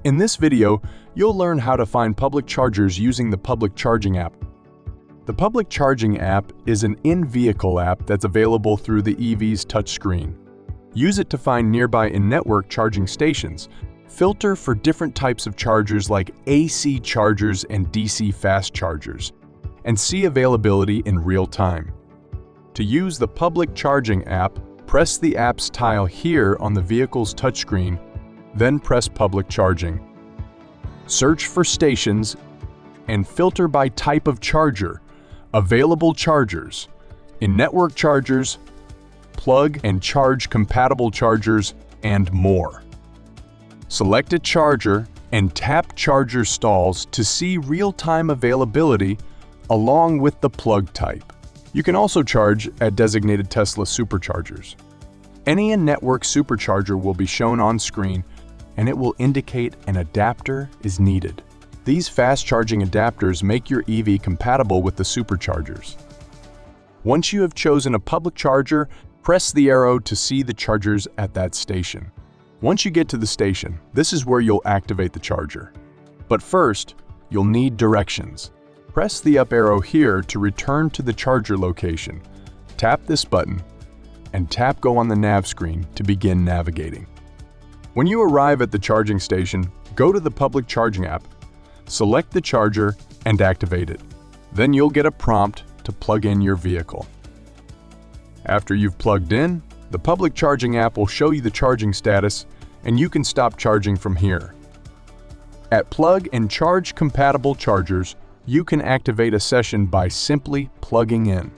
In this video, you'll learn how to find public chargers using the Public Charging app. The Public Charging app is an in-vehicle app that's available through the EV's touchscreen. Use it to find nearby in-network charging stations, filter for different types of chargers like AC chargers and DC fast chargers, and see availability in real time. To use the Public Charging app, press the app's tile here on the vehicle's touchscreen, then press Public Charging. Search for stations and filter by type of charger, available chargers, in-network chargers, plug and charge compatible chargers, and more. Select a charger and tap charger stalls to see real-time availability along with the plug type. You can also charge at designated Tesla superchargers. Any in-network supercharger will be shown on screen, and it will indicate an adapter is needed. These fast-charging adapters make your EV compatible with the superchargers. Once you have chosen a public charger, press the arrow to see the chargers at that station. Once you get to the station, this is where you'll activate the charger. But first, you'll need directions. Press the up arrow here to return to the charger location. Tap this button, and tap Go on the nav screen to begin navigating. When you arrive at the charging station, go to the Public Charging app, select the charger, and activate it. Then you'll get a prompt to plug in your vehicle. After you've plugged in, the Public Charging app will show you the charging status, and you can stop charging from here. At Plug and Charge compatible chargers, you can activate a session by simply plugging in.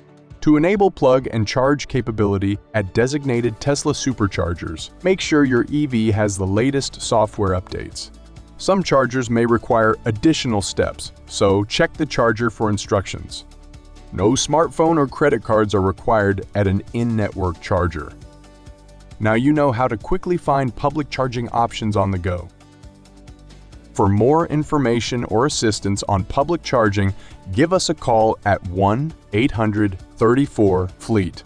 To enable plug and charge capability at designated Tesla superchargers, make sure your EV has the latest software updates. Some chargers may require additional steps, so check the charger for instructions. No smartphone or credit cards are required at an in-network charger. Now you know how to quickly find public charging options on the go. For more information or assistance on public charging, give us a call at 1-800-34-FLEET.